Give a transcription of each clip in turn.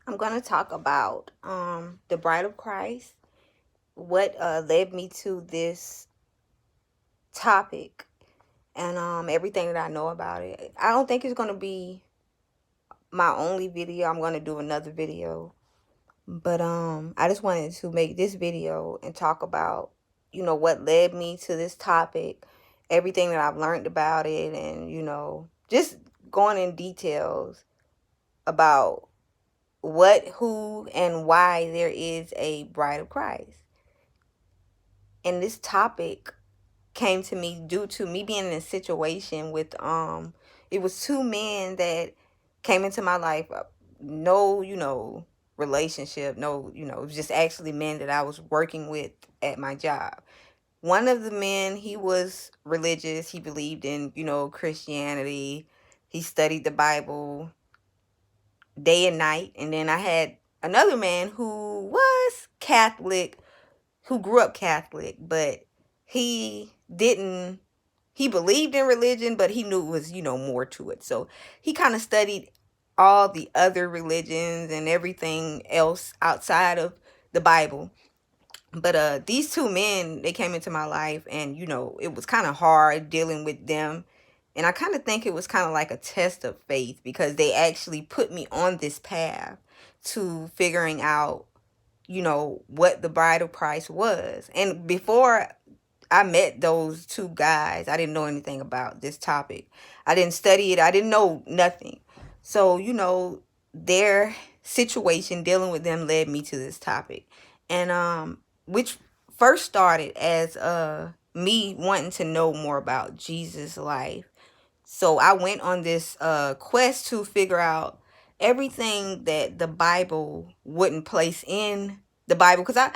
I'm going to talk about the Bride of Christ, what led me to this topic, and everything that I know about it. I don't think it's going to be my only video. I'm going to do another video, but I just wanted to make this video and talk about, what led me to this topic, everything that I've learned about it, and just going in details about what, who, and why there is a Bride of Christ. And this topic came to me due to me being in a situation with it was two men that came into my life. No, relationship, no, it was just actually men that I was working with at my job. One of the men, he was religious. He believed in, Christianity. He studied the Bible day and night. And then I had another man who was Catholic, who grew up Catholic, but he didn't, he believed in religion, but he knew it was, more to it. So he kind of studied all the other religions and everything else outside of the Bible. But these two men, they came into my life, and it was kind of hard dealing with them. And I kind of think it was kind of like a test of faith, because they actually put me on this path to figuring out, what the Bride of Christ was. And before I met those two guys, I didn't know anything about this topic. I didn't study it. I didn't know nothing. So, their situation, dealing with them, led me to this topic. And which first started as me wanting to know more about Jesus' life. So I went on this quest to figure out everything that the Bible wouldn't place in the Bible, because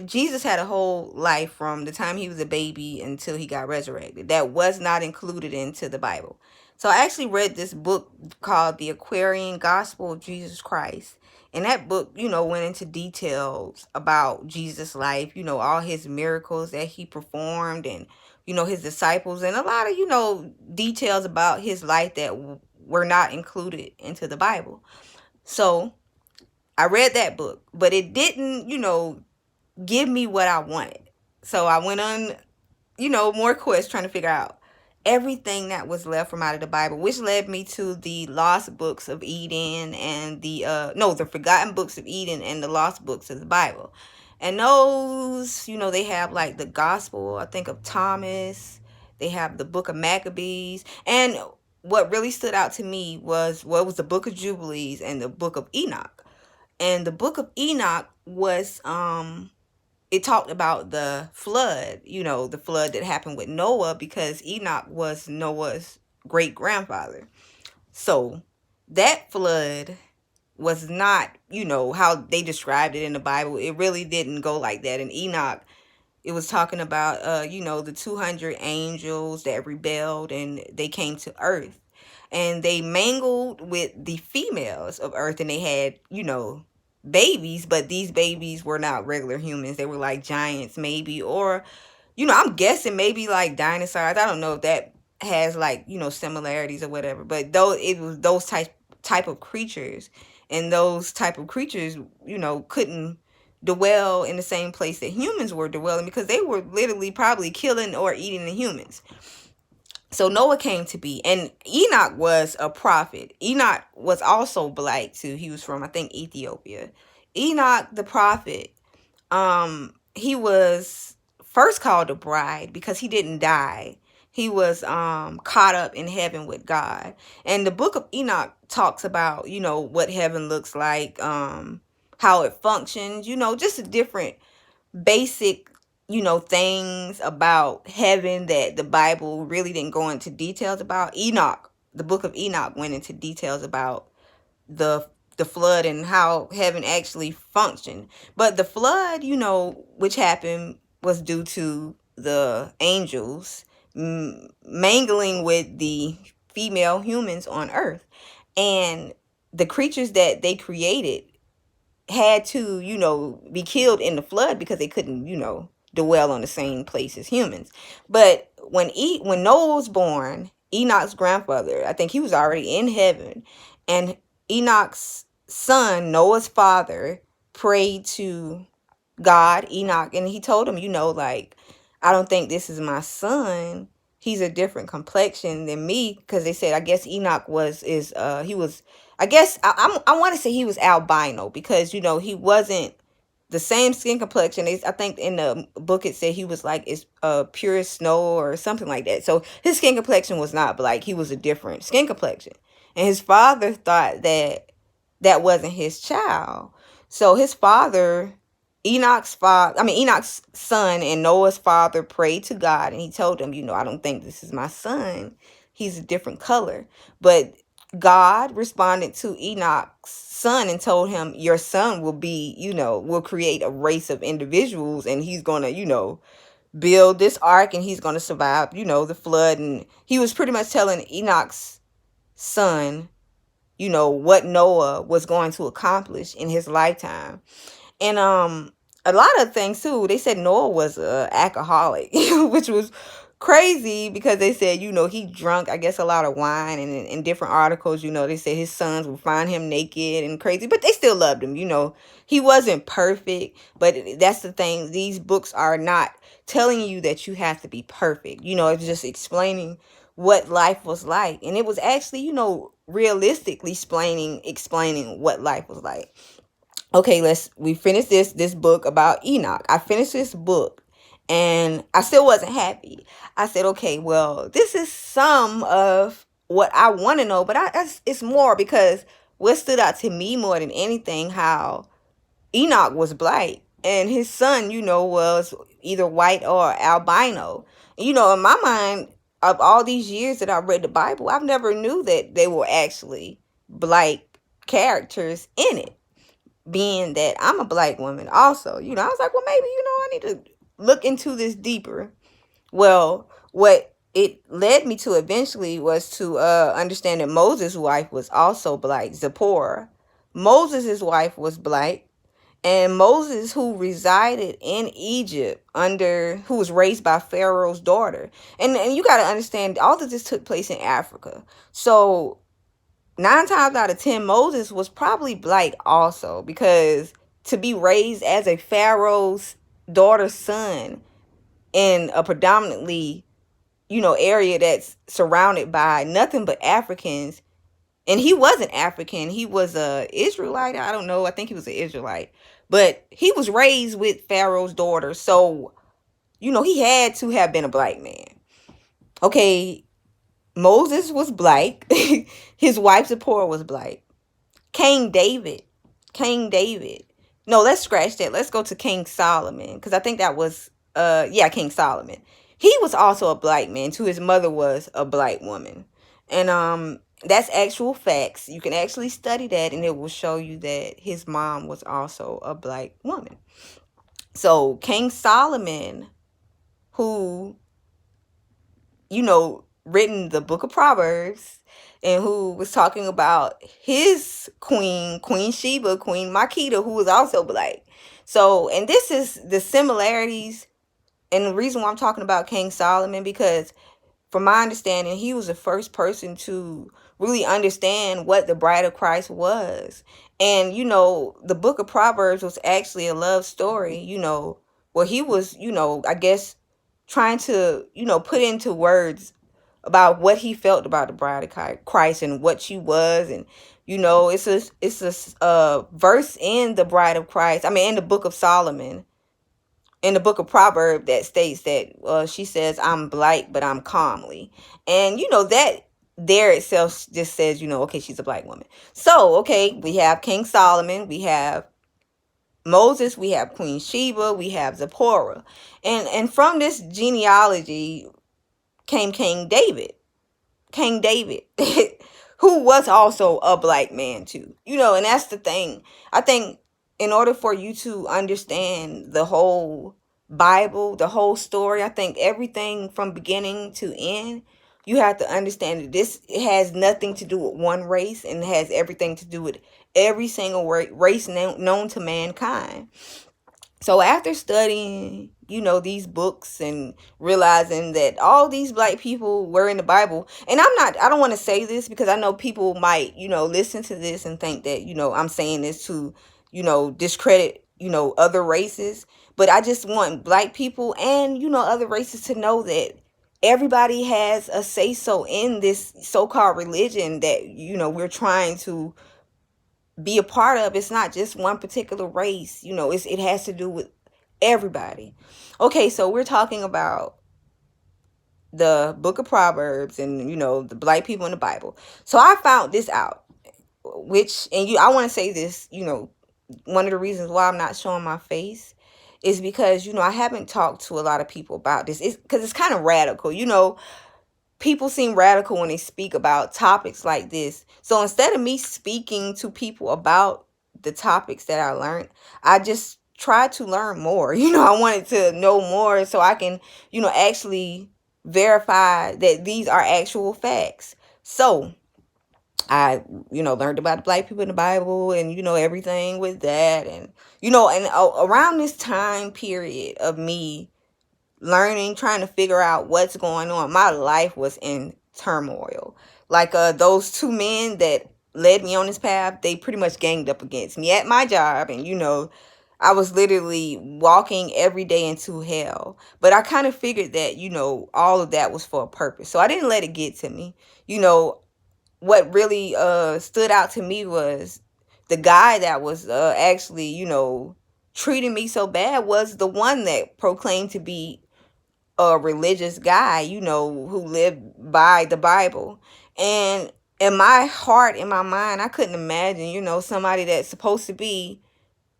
Jesus had a whole life from the time he was a baby until he got resurrected that was not included into the Bible. So I actually read this book called The Aquarian Gospel of Jesus Christ. And that book, went into details about Jesus' life, all his miracles that he performed, and, his disciples, and a lot of, details about his life that were not included into the Bible. So I read that book, but it didn't, give me what I wanted. So I went on, more quests trying to figure out everything that was left from out of the Bible, which led me to the Lost Books of Eden and the Forgotten Books of Eden and the Lost Books of the Bible. And those, they have like the Gospel, I think, of Thomas. They have the Book of Maccabees. And what really stood out to me was the Book of Jubilees and the Book of Enoch. And the Book of Enoch was it talked about the flood, the flood that happened with Noah, because Enoch was Noah's great grandfather. So that flood was not, how they described it in the Bible. It really didn't go like that. In Enoch, it was talking about, the 200 angels that rebelled and they came to earth. And they mangled with the females of earth, and they had, babies, but these babies were not regular humans. They were like giants, maybe, or, I'm guessing maybe like dinosaurs. I don't know if that has like, similarities or whatever, but though it was those type of creatures, and those type of creatures, couldn't dwell in the same place that humans were dwelling, because they were literally probably killing or eating the humans. So Noah came to be, and Enoch was a prophet. Enoch was also black too. He was from, I think, Ethiopia. Enoch the prophet, he was first called a bride because he didn't die. He was caught up in heaven with God. And the book of Enoch talks about, what heaven looks like, how it functions, just a different basic things about heaven that the Bible really didn't go into details about. Enoch, the book of Enoch, went into details about the flood and how heaven actually functioned. But the flood, which happened, was due to the angels mangling with the female humans on earth. And the creatures that they created had to, be killed in the flood, because they couldn't, dwell on the same place as humans. But when Noah was born, Enoch's grandfather, I think he was already in heaven, and Enoch's son, Noah's father, prayed to God, Enoch, and he told him, like, I don't think this is my son. He's a different complexion than me, because they said, I guess Enoch he was, I guess I want to say he was albino, because he wasn't the same skin complexion. I think in the book it said he was like pure as snow or something like that. So his skin complexion was not black. He was a different skin complexion, and his father thought that wasn't his child. So his father, Enoch's son and Noah's father prayed to God, and he told him, I don't think this is my son. He's a different color. But God responded to Enoch's son and told him, your son will create a race of individuals, and he's going to, build this ark, and he's going to survive, the flood. And he was pretty much telling Enoch's son, what Noah was going to accomplish in his lifetime. And a lot of things too, they said Noah was a alcoholic, which was crazy, because they said, he drunk, I guess, a lot of wine. And in different articles, they said his sons would find him naked and crazy, but they still loved him. He wasn't perfect, but that's the thing. These books are not telling you that you have to be perfect. It's just explaining what life was like. And it was actually, realistically explaining what life was like. Okay, we finished this book about Enoch. I finished this book, and I still wasn't happy. I said, okay, well, this is some of what I want to know, but it's more, because what stood out to me more than anything, how Enoch was black, and his son, was either white or albino. In my mind, of all these years that I read the Bible, I've never knew that they were actually black characters in it, being that I'm a black woman also. I was like, well, maybe, I need to look into this deeper. Well, what it led me to eventually was to understand that Moses' wife was also black, Zipporah. Moses' wife was black, and Moses, who resided in Egypt who was raised by Pharaoh's daughter. And you got to understand, all of this took place in Africa. So 9 times out of 10, Moses was probably black also, because to be raised as a Pharaoh's daughter's son in a predominantly, area that's surrounded by nothing but Africans. And he wasn't African. He was a Israelite. I don't know. I think he was an Israelite. But he was raised with Pharaoh's daughter. So, he had to have been a black man. Okay, Moses was black. His wife Zipporah was black. King David. No, let's scratch that. Let's go to King Solomon, because I think that was King Solomon. He was also a black man too. His mother was a black woman. And that's actual facts. You can actually study that, and it will show you that his mom was also a black woman. So King Solomon, who written the book of Proverbs, and who was talking about his Queen Sheba, Queen Makeda, who was also black. So, and this is the similarities, and the reason why I'm talking about King Solomon, because from my understanding, he was the first person to really understand what the bride of Christ was. And, the book of Proverbs was actually a love story, where he was, I guess, trying to, put into words about what he felt about the bride of Christ and what she was. And, it's a verse in the bride of Christ. In the book of Solomon, in the book of Proverbs, that states that she says, I'm black, but I'm comely. And, that there itself just says, okay, she's a black woman. So, okay, we have King Solomon, we have Moses, we have Queen Sheba, we have Zipporah. And from this genealogy came King David, who was also a black man too. And that's the thing. I think in order for you to understand the whole Bible, the whole story, I think everything from beginning to end, you have to understand that this has nothing to do with one race, and it has everything to do with every single race known to mankind. So after studying, these books and realizing that all these black people were in the Bible, and I don't want to say this because I know people might, listen to this and think that, I'm saying this to, discredit, other races. But I just want black people and, other races to know that everybody has a say so in this so-called religion that, we're trying to be a part of. It's not just one particular race, it has to do with everybody. Okay, so we're talking about the book of Proverbs and the black people in the Bible. So I found this out, which, and I want to say this, one of the reasons why I'm not showing my face is because I haven't talked to a lot of people about this. It's because it's kind of radical. People seem radical when they speak about topics like this. So instead of me speaking to people about the topics that I learned, I just tried to learn more. I wanted to know more so I can, actually verify that these are actual facts. So I, learned about the black people in the Bible and, everything with that. And, around this time period of me learning, trying to figure out what's going on, my life was in turmoil. Like those two men that led me on this path, they pretty much ganged up against me at my job. And, I was literally walking every day into hell. But I kind of figured that, all of that was for a purpose. So I didn't let it get to me. What really stood out to me was the guy that was actually, treating me so bad was the one that proclaimed to be a religious guy, who lived by the Bible. And in my heart, in my mind, I couldn't imagine, somebody that's supposed to be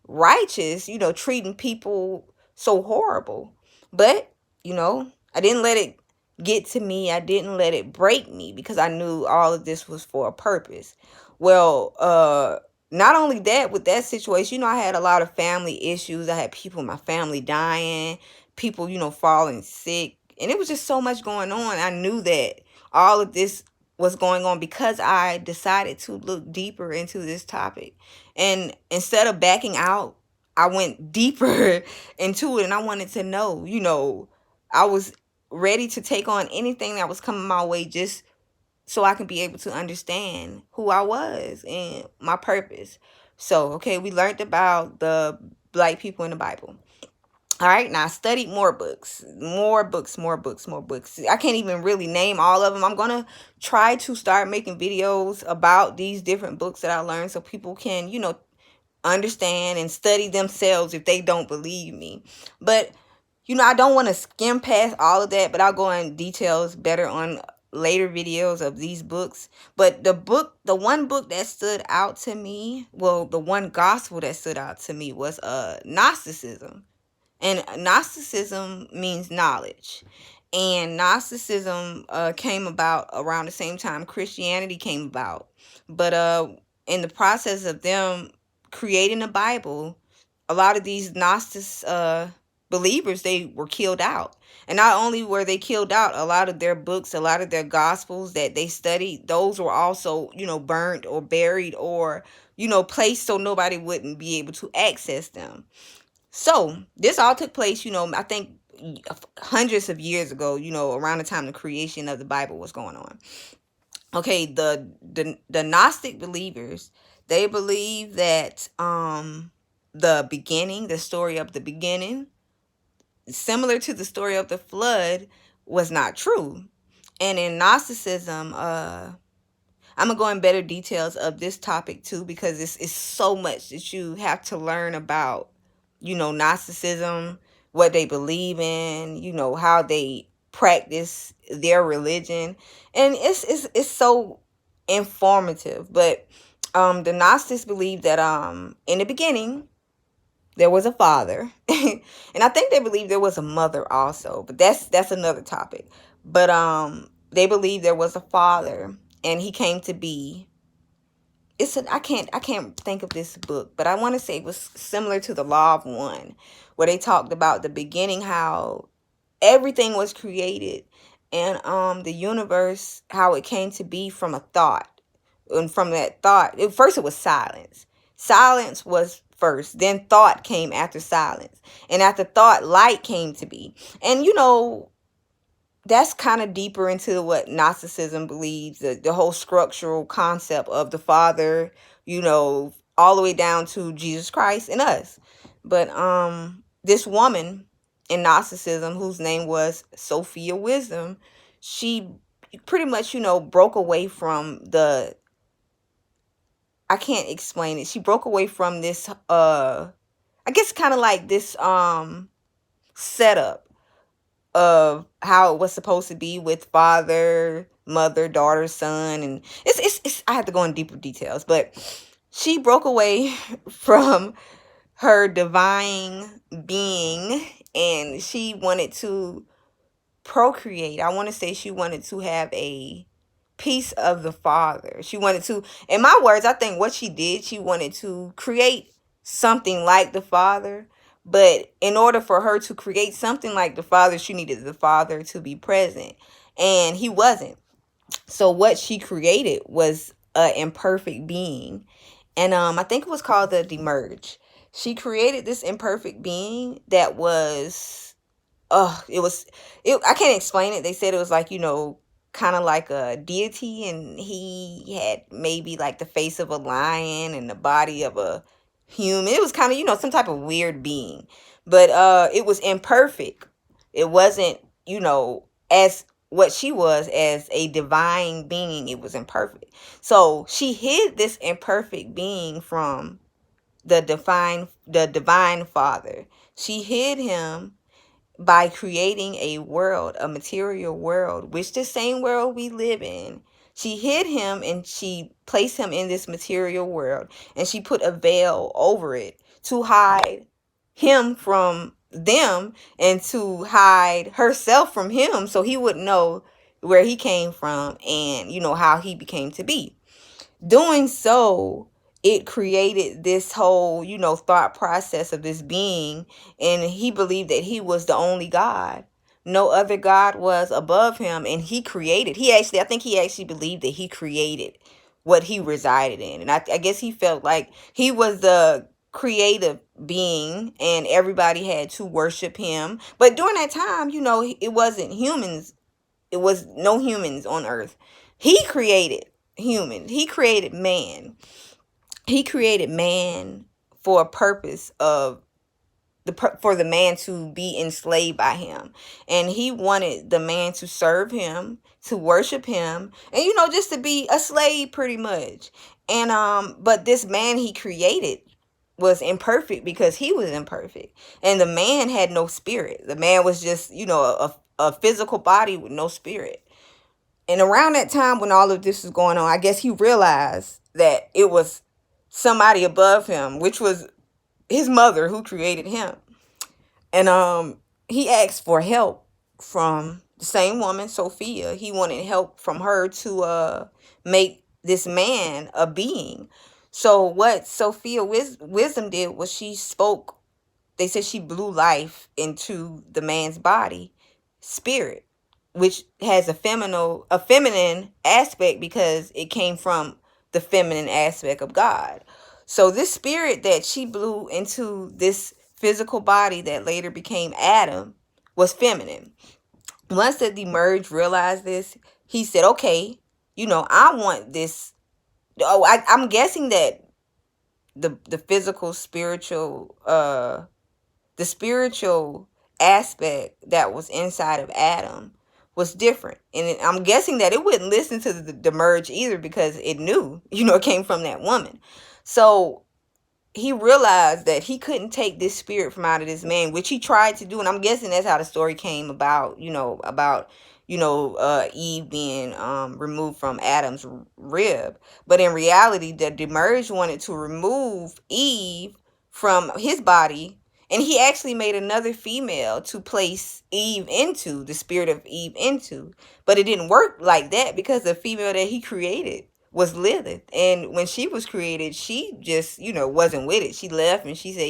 righteous, treating people so horrible. But, I didn't let it get to me. I didn't let it break me because I knew all of this was for a purpose. Well, not only that, with that situation, I had a lot of family issues. I had people in my family dying, people, falling sick. And it was just so much going on. I knew that all of this was going on because I decided to look deeper into this topic. And instead of backing out, I went deeper into it and I wanted to know, I was ready to take on anything that was coming my way just so I can be able to understand who I was and my purpose. So, okay, we learned about the black people in the Bible. All right, now I studied more books, more books, more books, more books. I can't even really name all of them. I'm going to try to start making videos about these different books that I learned so people can, understand and study themselves if they don't believe me. But, I don't want to skim past all of that, but I'll go in details better on later videos of these books. But the one book that stood out to me, well, the one gospel that stood out to me was Gnosticism. And Gnosticism means knowledge. And Gnosticism came about around the same time Christianity came about. But in the process of them creating the Bible, a lot of these Gnostic believers, they were killed out. And not only were they killed out, a lot of their books, a lot of their gospels that they studied, those were also, burnt or buried or, placed so nobody wouldn't be able to access them. So this all took place, I think hundreds of years ago, around the time the creation of the Bible was going on. Okay, the Gnostic believers, they believe that the beginning, the story of the beginning, similar to the story of the flood, was not true. And in Gnosticism, I'm gonna go in better details of this topic too, because it's so much that you have to learn about, Gnosticism, what they believe in, how they practice their religion, and it's so informative. But the Gnostics believe that in the beginning there was a father, and I think they believe there was a mother also, but that's another topic. But they believe there was a father, and he came to be. I can't think of this book, but I want to say it was similar to the Law of One, where they talked about the beginning, how everything was created, and the universe, how it came to be from a thought. And from that thought, first it was silence. Silence was first. Then thought came after silence. And after thought, light came to be. And that's kind of deeper into what Gnosticism believes, the whole structural concept of the Father, all the way down to Jesus Christ and us. But this woman in Gnosticism, whose name was Sophia Wisdom, she pretty much, broke away from I can't explain it. She broke away from this, I guess kind of like this setup of how it was supposed to be with father, mother, daughter, son, and it's I have to go in deeper details, but she broke away from her divine being, and she wanted to procreate. I want to say she wanted to have a piece of the Father. She wanted to, in my words, I think what she did, she wanted to create something like the Father. But in order for her to create something like the Father, she needed the Father to be present. And he wasn't. So what she created was an imperfect being. And I think it was called the Demerge. She created this imperfect being that was, I can't explain it. They said it was like, kind of like a deity, and he had maybe like the face of a lion and the body of a human. It was kind of, some type of weird being, but it was imperfect. It wasn't, as what she was as a divine being. It was imperfect. So she hid this imperfect being from the divine Father. She hid him by creating a material world, which the same world we live in. She hid him and she placed him in this material world, and she put a veil over it to hide him from them and to hide herself from him, so he wouldn't know where he came from and how he became to be. Doing so, it created this whole, thought process of this being, and he believed that he was the only God. No other God was above him, and I think he actually believed that he created what he resided in. And I guess he felt like he was the creative being and everybody had to worship him. But during that time, it wasn't humans. It was no humans on earth. He created humans. He created man. He created man for a purpose of for the man to be enslaved by him, and he wanted the man to serve him, to worship him, and just to be a slave pretty much. And but this man he created was imperfect because he was imperfect, and the man had no spirit. The man was just a physical body with no spirit. And around that time when all of this was going on, I guess he realized that it was somebody above him, which was his mother who created him. And he asked for help from the same woman, Sophia. He wanted help from her to make this man a being. So what Sophia Wisdom did was she spoke. They said she blew life into the man's body, spirit, which has a feminine aspect because it came from the feminine aspect of God. So this spirit that she blew into this physical body that later became Adam was feminine. Once the Demerge realized this, he said, okay, I want this. Oh, I'm guessing that the physical, spiritual, the spiritual aspect that was inside of Adam was different. And I'm guessing that it wouldn't listen to the merge either because it knew, it came from that woman. So he realized that he couldn't take this spirit from out of this man, which he tried to do. And I'm guessing that's how the story came about, Eve being removed from Adam's rib. But in reality, the Demerge wanted to remove Eve from his body, and he actually made another female to place Eve into, the spirit of Eve into. But it didn't work like that because the female that he created was Lilith. And when she was created, she just, wasn't with it. She left and she said,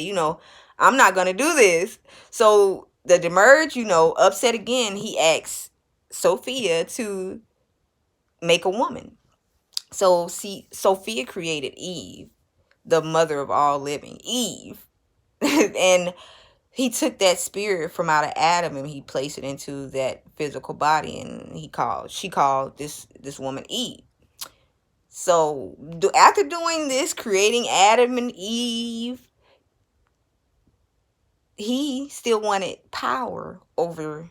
I'm not going to do this. So the Demerge, upset again, he asked Sophia to make a woman. So see, Sophia created Eve. the mother of all living, Eve. And he took that spirit from out of Adam and he placed it into that physical body, and she called this woman Eve. So after doing this, creating Adam and Eve, he still wanted power over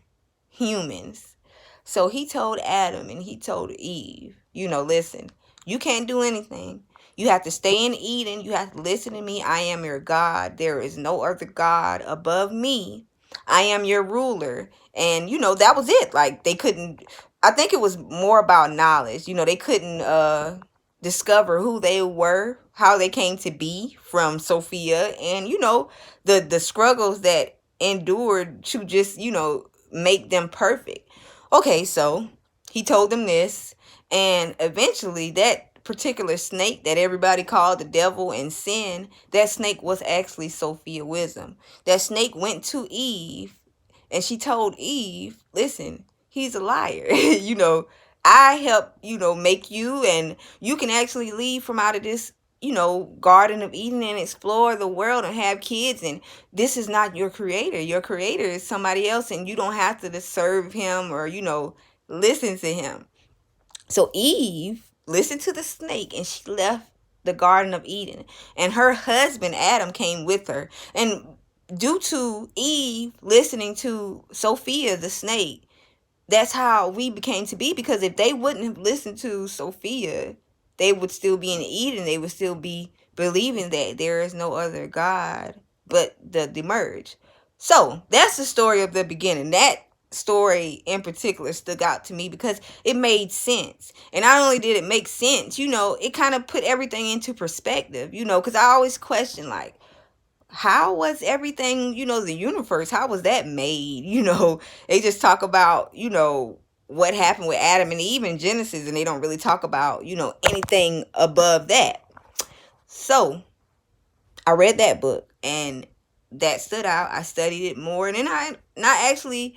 humans. So he told Adam and he told Eve, listen, you can't do anything. You have to stay in Eden. You have to listen to me. I am your God. There is no other God above me. I am your ruler. And, that was it. Like, they couldn't, I think it was more about knowledge. They couldn't discover who they were, how they came to be from Sophia, and, the struggles that endured to just, make them perfect. Okay, so he told them this, and eventually that particular snake that everybody called the devil and sin, that snake was actually Sophia Wisdom. That snake went to Eve, and she told Eve, listen, he's a liar. I help, make you, and you can actually leave from out of this, Garden of Eden and explore the world and have kids. And this is not your creator. Your creator is somebody else, and you don't have to serve him or, listen to him. So Eve listened to the snake and she left the Garden of Eden. And her husband, Adam, came with her. And due to Eve listening to Sophia, the snake, that's how we became to be. Because if they wouldn't have listened to Sophia, they would still be in Eden. They would still be believing that there is no other God but the merge. So that's the story of the beginning. That story in particular stuck out to me because it made sense. And not only did it make sense, it kind of put everything into perspective, because I always question, like, how was everything, the universe, how was that made? They just talk about, what happened with Adam and Eve in Genesis, and they don't really talk about, anything above that. So I read that book and that stood out. I studied it more, and then I actually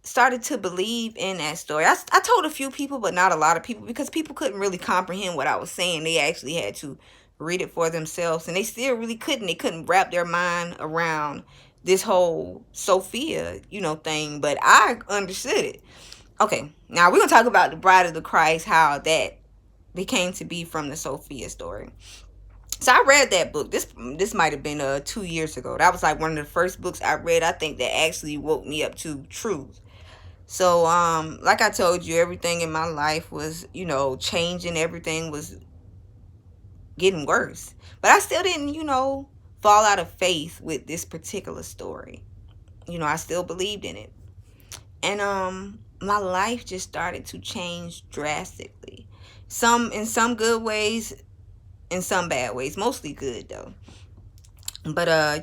started to believe in that story. I told a few people, but not a lot of people, because people couldn't really comprehend what I was saying. They actually had to read it for themselves, and they still really couldn't. They couldn't wrap their mind around this whole Sophia, thing, but I understood it. Okay, now we're going to talk about the Bride of the Christ, how that became to be from the Sophia story. So I read that book. This might have been 2 years ago. That was like one of the first books I read, I think, that actually woke me up to truth. So like I told you, everything in my life was, changing. Everything was getting worse. But I still didn't, fall out of faith with this particular story. I still believed in it. And my life just started to change drastically. In some good ways, in some bad ways, mostly good though. But I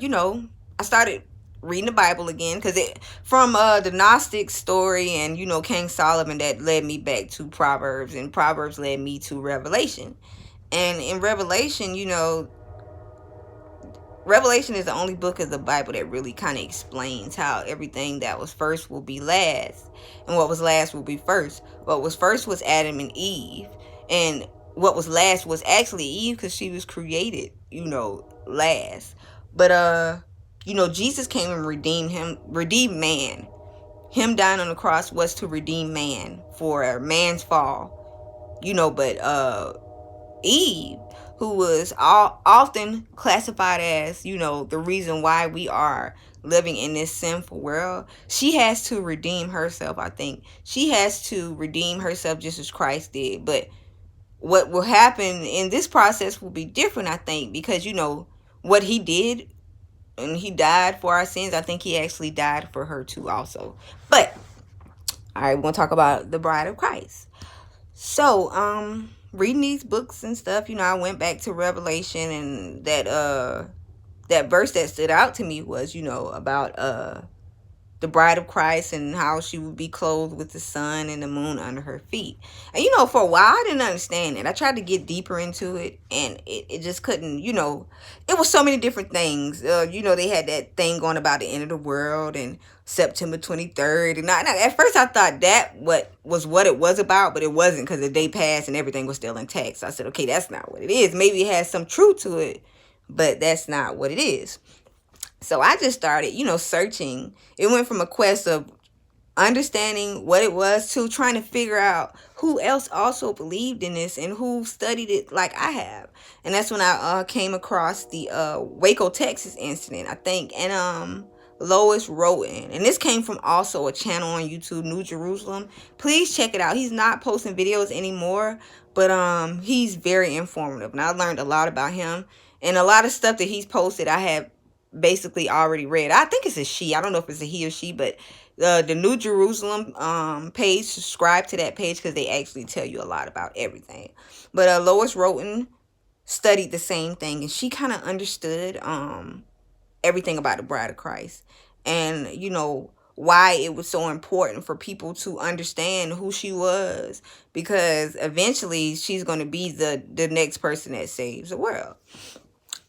started reading the Bible again, because from the Gnostic story and King Solomon, that led me back to Proverbs, and Proverbs led me to Revelation. And in Revelation, Revelation is the only book of the Bible that really kind of explains how everything that was first will be last, and what was last will be first. What was first was Adam and Eve, and what was last was actually Eve, because she was created, last. But Jesus came and redeemed man. Him dying on the cross was to redeem man for man's fall. But Eve, who was often classified as, the reason why we are living in this sinful world, she has to redeem herself, I think. She has to redeem herself just as Christ did. But what will happen in this process will be different, I think, because, what he did, and he died for our sins. I think he actually died for her too also. But, all right, we're going to talk about the Bride of Christ. So, reading these books and stuff, I went back to Revelation, and that verse that stood out to me was, about the Bride of Christ, and how she would be clothed with the sun and the moon under her feet. And for a while I didn't understand it. I tried to get deeper into it, and it just couldn't. It was so many different things. They had that thing going about the end of the world and September 23rd, and at first I thought that what it was about, but it wasn't, because the day passed and everything was still intact. So I said, okay, that's not what it is. Maybe it has some truth to it, but that's not what it is. So I just started, searching. It went from a quest of understanding what it was to trying to figure out who else also believed in this and who studied it like I have. And that's when I came across the Waco, Texas incident, I think, and Lois Roten. And this came from also a channel on YouTube, New Jerusalem. Please check it out. He's not posting videos anymore, but he's very informative, and I learned a lot about him. And a lot of stuff that he's posted, I have basically already read. I think it's a she. I don't know if it's a he or she, but the New Jerusalem page, subscribe to that page because they actually tell you a lot about everything. But Lois Roten studied the same thing, and she kind of understood everything about the Bride of Christ, and why it was so important for people to understand who she was, because eventually she's going to be the next person that saves the world.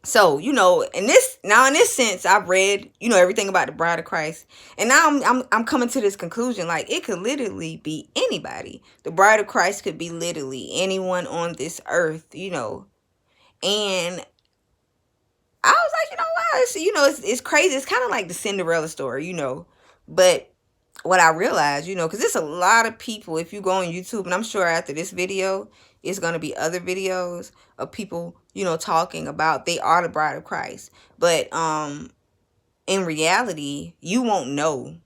So, in this sense, I've read, everything about the Bride of Christ. And now I'm coming to this conclusion, like, it could literally be anybody. The Bride of Christ could be literally anyone on this earth, And I was like, wow, it's crazy. It's kind of like the Cinderella story, But what I realized, because there's a lot of people, if you go on YouTube, and I'm sure after this video, it's going to be other videos of people, talking about they are the Bride of Christ. But in reality, you won't know.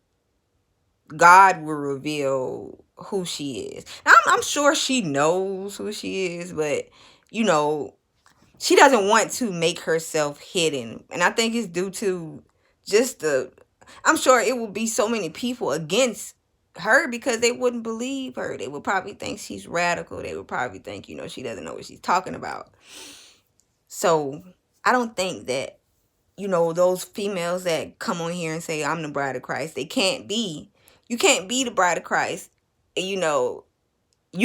God will reveal who she is. Now, I'm sure she knows who she is, but, she doesn't want to make herself hidden. And I think it's due to just I'm sure it will be so many people against her because they wouldn't believe her. They would probably think she's radical. They would probably think, she doesn't know what she's talking about. So I don't think that, those females that come on here and say, I'm the Bride of Christ, you can't be the Bride of Christ. You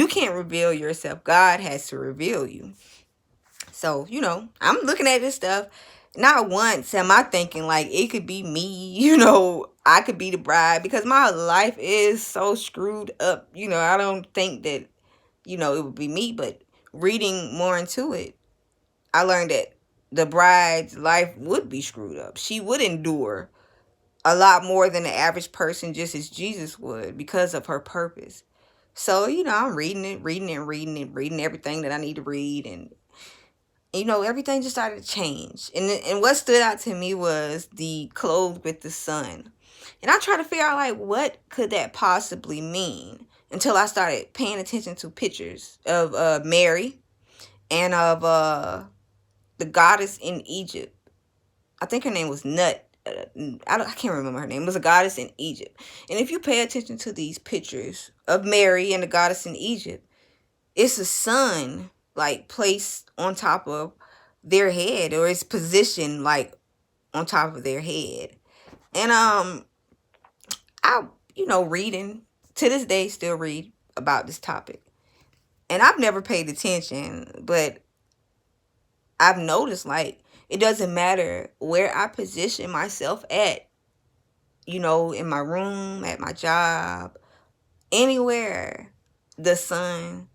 can't reveal yourself. God has to reveal you. So, I'm looking at this stuff. Not once am I thinking like it could be me, I could be the bride, because my life is so screwed up. I don't think that, it would be me. But reading more into it, I learned that the bride's life would be screwed up. She would endure a lot more than the average person, just as Jesus would, because of her purpose. So, I'm reading everything that I need to read, and everything just started to change. And what stood out to me was the clothed with the sun. And I tried to figure out, like, what could that possibly mean, until I started paying attention to pictures of Mary and of the goddess in Egypt. I think her name was Nut. I can't remember her name. It was a goddess in Egypt. And if you pay attention to these pictures of Mary and the goddess in Egypt, it's a sun, like, placed on top of their head, or it's positioned like on top of their head. And I reading to this day, still read about this topic, and I've never paid attention, but I've noticed, like, it doesn't matter where I position myself at, in my room, at my job, anywhere, the sun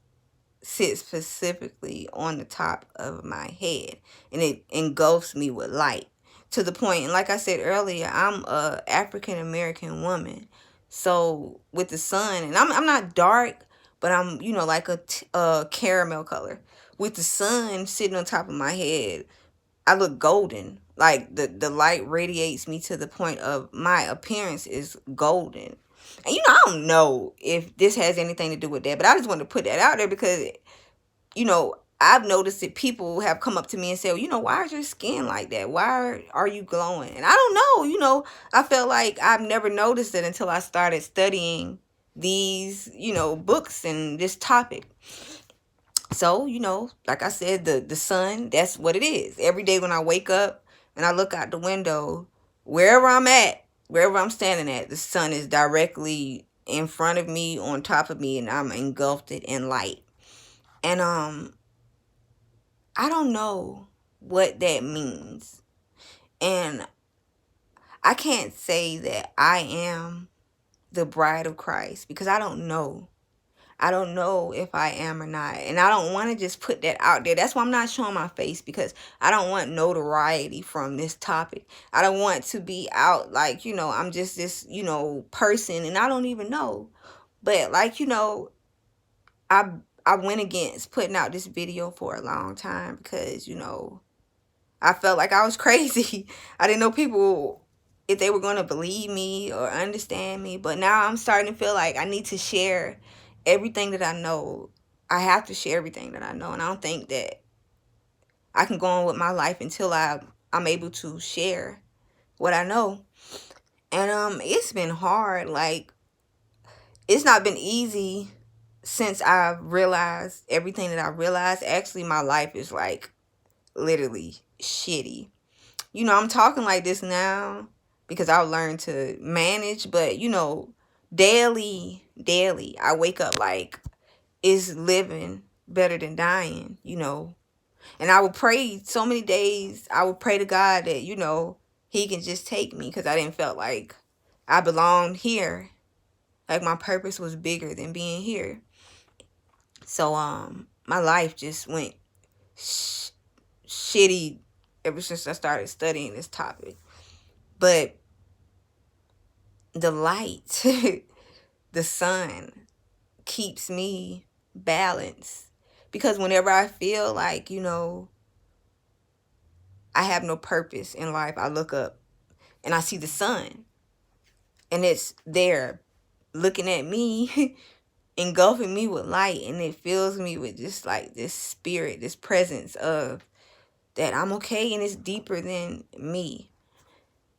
sits specifically on the top of my head, and it engulfs me with light, to the point, and like I said earlier, I'm a African American woman. So with the sun, and I'm not dark, but I'm, like a caramel color. With the sun sitting on top of my head, I look golden. Like, the light radiates me to the point of my appearance is golden. And I don't know if this has anything to do with that, but I just wanted to put that out there because, I've noticed that people have come up to me and said, why is your skin like that? Why are you glowing? And I don't know, I felt like I've never noticed it until I started studying these, books and this topic. So, like I said, the sun, that's what it is. Every day when I wake up and I look out the window, wherever I'm at, wherever I'm standing at, the sun is directly in front of me, on top of me, and I'm engulfed in light. And I don't know what that means. And I can't say that I am the bride of Christ because I don't know. I don't know if I am or not. And I don't want to just put that out there. That's why I'm not showing my face, because I don't want notoriety from this topic. I don't want to be out like, I'm just this, person and I don't even know. But like, I I went against putting out this video for a long time because, I felt like I was crazy. I didn't know people, if they were going to believe me or understand me. But now I'm starting to feel like I need to share everything that I know. I have to share everything that I know. And I don't think that I can go on with my life until I'm able to share what I know. And it's been hard. Like, it's not been easy since I've realized everything that I realized. Actually, my life is like literally shitty. I'm talking like this now because I've learned to manage, but daily, I wake up like, is living better than dying, And I would pray so many days, I would pray to God that, he can just take me, because I didn't felt like I belonged here. Like my purpose was bigger than being here. So my life just went shitty ever since I started studying this topic. But the light, the sun, keeps me balanced. Because whenever I feel like, I have no purpose in life, I look up and I see the sun. And it's there looking at me, engulfing me with light. And it fills me with just like this spirit, this presence of that I'm okay and it's deeper than me.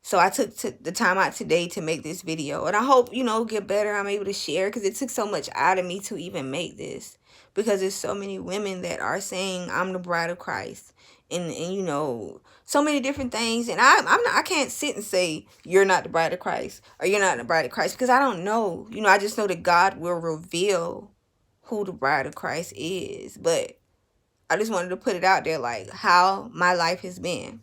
So I took the time out today to make this video. And I hope, get better. I'm able to share, because it took so much out of me to even make this. Because there's so many women that are saying, I'm the bride of Christ. And so many different things. And I can't sit and say, you're not the bride of Christ, or you're not the bride of Christ, because I don't know. I just know that God will reveal who the bride of Christ is. But I just wanted to put it out there, like how my life has been.